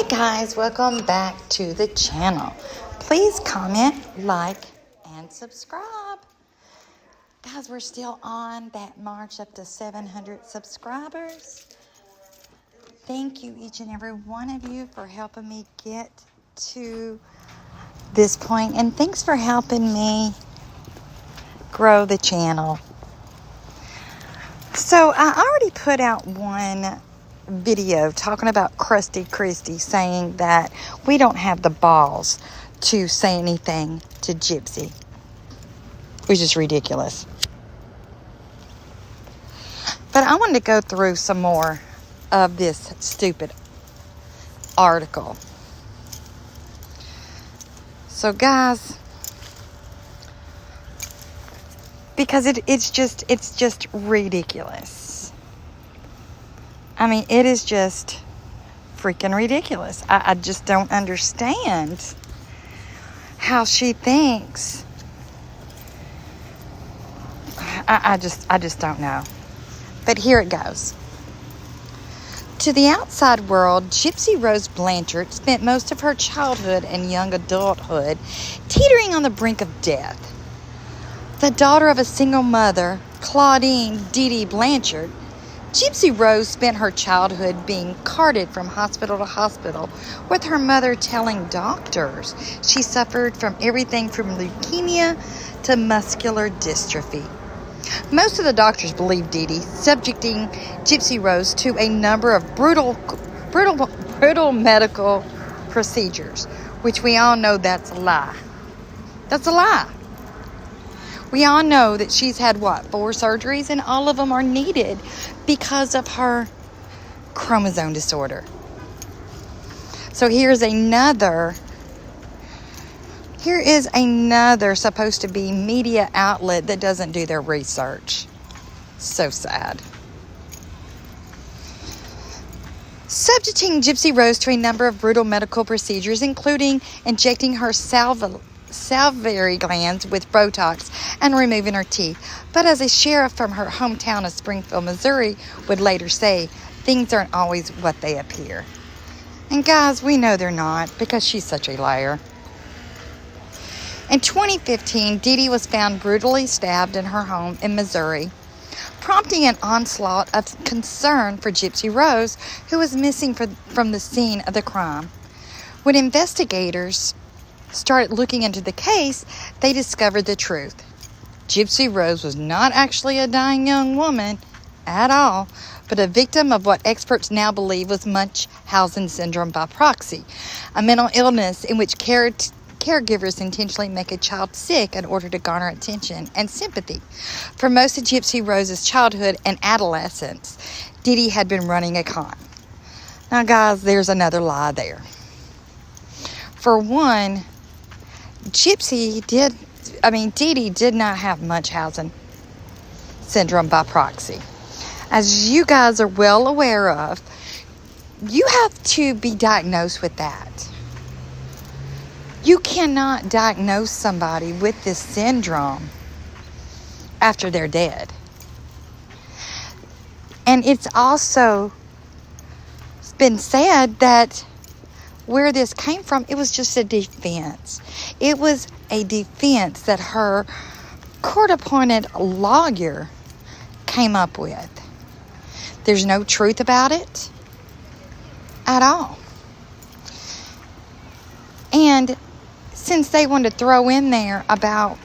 Guys, welcome back to the channel. Please comment, like, and subscribe. Guys, we're still on that march up to 700 subscribers. Thank you, each and every one of you, for helping me get to this point. And thanks for helping me grow the channel. So I already put out one video talking about Krusty Christie, saying that we don't have the balls to say anything to Gypsy, which is ridiculous. But I wanted to go through some more of this stupid article. So guys, because it's just ridiculous. I mean, it is just freaking ridiculous. I just don't understand how she thinks. I just don't know. But here it goes. To the outside world, Gypsy Rose Blanchard spent most of her childhood and young adulthood teetering on the brink of death. The daughter of a single mother, Claudine Dee Dee Blanchard, Gypsy Rose spent her childhood being carted from hospital to hospital, with her mother telling doctors she suffered from everything from leukemia to muscular dystrophy. Most of the doctors believed Dee Dee, subjecting Gypsy Rose to a number of brutal medical procedures, which we all know that's a lie. That's a lie. We all know that she's had, 4 surgeries, and all of them are needed because of her chromosome disorder. So here is another supposed to be media outlet that doesn't do their research. So sad. Subjecting Gypsy Rose to a number of brutal medical procedures, including injecting her salivary glands with Botox and removing her teeth. But as a sheriff from her hometown of Springfield, Missouri would later say, things aren't always what they appear. And guys, we know they're not, because she's such a liar. In 2015, Dee Dee was found brutally stabbed in her home in Missouri, prompting an onslaught of concern for Gypsy Rose, who was missing from the scene of the crime. When investigators started looking into the case, they discovered the truth. Gypsy Rose was not actually a dying young woman at all, but a victim of what experts now believe was Munchausen syndrome by proxy, a mental illness in which caregivers intentionally make a child sick in order to garner attention and sympathy. For most of Gypsy Rose's childhood and adolescence, Dee Dee had been running a con. Now guys, there's another lie there. For one, Dee Dee did not have Munchausen syndrome by proxy. As you guys are well aware of, you have to be diagnosed with that. You cannot diagnose somebody with this syndrome after they're dead. And it's also been said that where this came from, it was just a defense. It was a defense that her court-appointed lawyer came up with. There's no truth about it at all. And since they wanted to throw in there about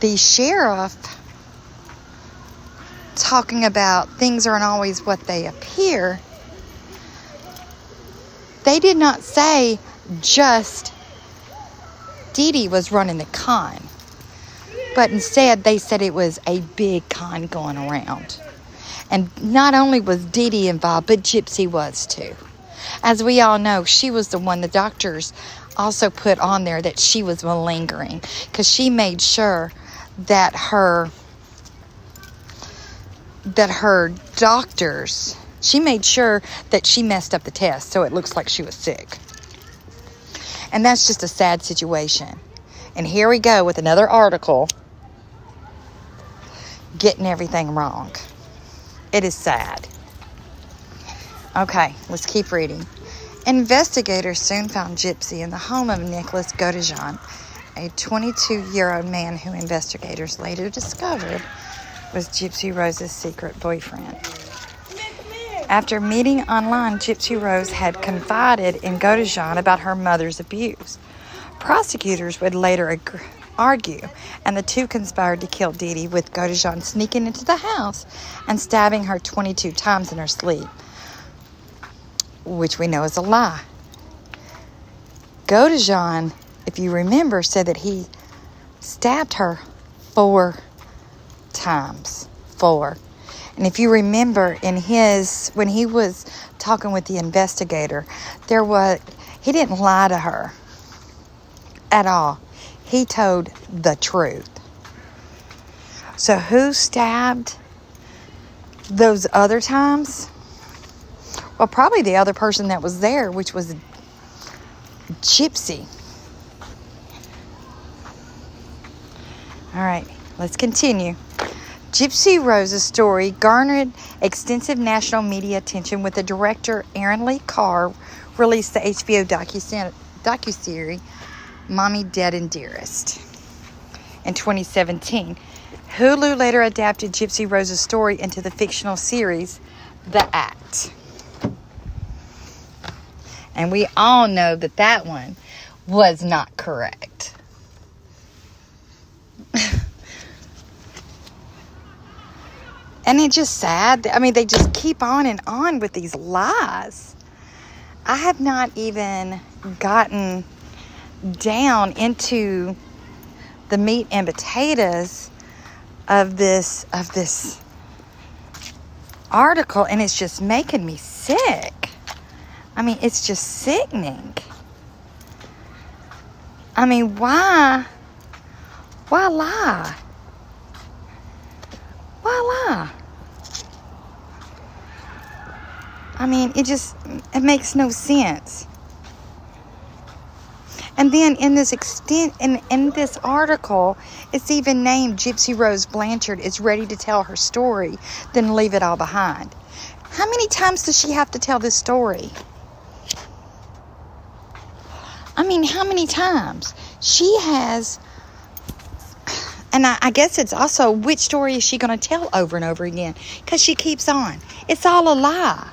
the sheriff talking about things aren't always what they appear, they did not say just Dee Dee was running the con, but instead they said it was a big con going around. And not only was Dee Dee involved, but Gypsy was too. As we all know, she was the one the doctors also put on there that she was malingering, because she made sure that her doctors, she made sure that she messed up the test so it looks like she was sick. And that's just a sad situation. And here we go with another article getting everything wrong. It is sad. Okay, let's keep reading. Investigators soon found Gypsy in the home of Nicholas Godejohn, a 22-year-old man who investigators later discovered was Gypsy Rose's secret boyfriend. After meeting online, Gypsy Rose had confided in Godejohn about her mother's abuse. Prosecutors would later argue, and the two conspired to kill Dee Dee, with Godejohn sneaking into the house and stabbing her 22 times in her sleep, which we know is a lie. Godejohn, if you remember, said that he stabbed her 4 times. 4. And if you remember, when he was talking with the investigator, he didn't lie to her at all. He told the truth. So who stabbed those other times? Well, probably the other person that was there, which was Gypsy. All right, let's continue. Gypsy Rose's story garnered extensive national media attention, with the director Aaron Lee Carr released the HBO docuseries Mommy, Dead and Dearest in 2017. Hulu later adapted Gypsy Rose's story into the fictional series The Act. And we all know that one was not correct. And it's just sad. I mean, they just keep on and on with these lies. I have not even gotten down into the meat and potatoes of this article, and it's just making me sick. I mean, it's just sickening. I mean, why lie? Why lie? I mean, it makes no sense. And then in this in this article, it's even named Gypsy Rose Blanchard is ready to tell her story, then leave it all behind. How many times does she have to tell this story? I mean, how many times? She has, and I guess it's also, which story is she going to tell over and over again? Because she keeps on. It's all a lie.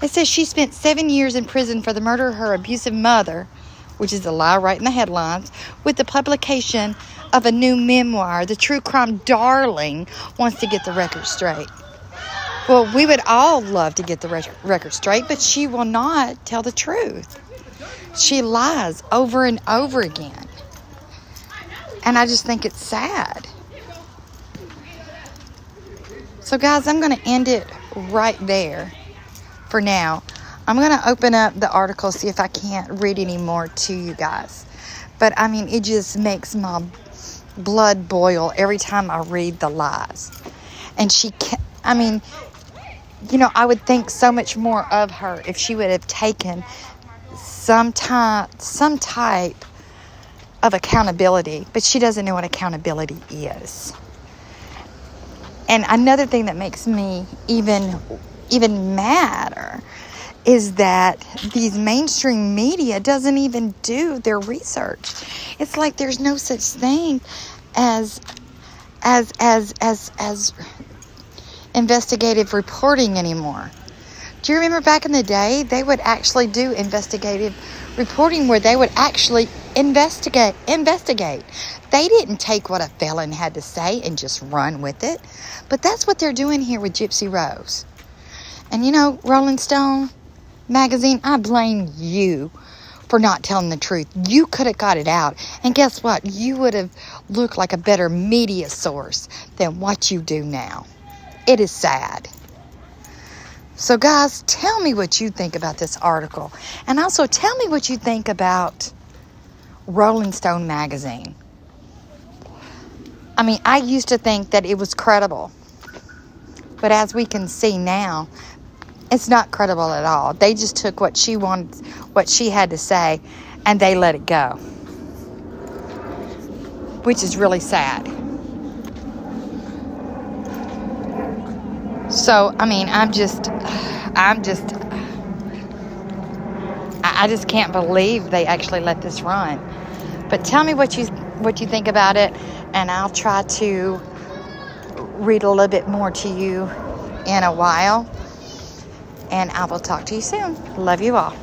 It says she spent 7 years in prison for the murder of her abusive mother, which is a lie right in the headlines, with the publication of a new memoir. The true crime darling wants to get the record straight. Well, we would all love to get the record straight, but she will not tell the truth. She lies over and over again. And I just think it's sad. So, guys, I'm going to end it right there for now. I'm going to open up the article, see if I can't read any more to you guys. But, I mean, it just makes my blood boil every time I read the lies. And I would think so much more of her if she would have taken some type of accountability. But she doesn't know what accountability is. And another thing that makes me even madder is that these mainstream media doesn't even do their research. It's like there's no such thing as investigative reporting anymore. Do you remember back in the day, they would actually do investigative reporting where they would actually investigate. They didn't take what a felon had to say and just run with it. But that's what they're doing here with Gypsy Rose. And Rolling Stone magazine, I blame you for not telling the truth. You could have got it out. And guess what? You would have looked like a better media source than what you do now. It is sad. So, guys, tell me what you think about this article. And also tell me what you think about Rolling Stone magazine. I mean, I used to think that it was credible. But as we can see now, it's not credible at all. They just took what she wanted, what she had to say, and they let it go. Which is really sad. So, I mean, I'm just I just can't believe they actually let this run. But tell me what you think about it, and I'll try to read a little bit more to you in a while. And I will talk to you soon. Love you all.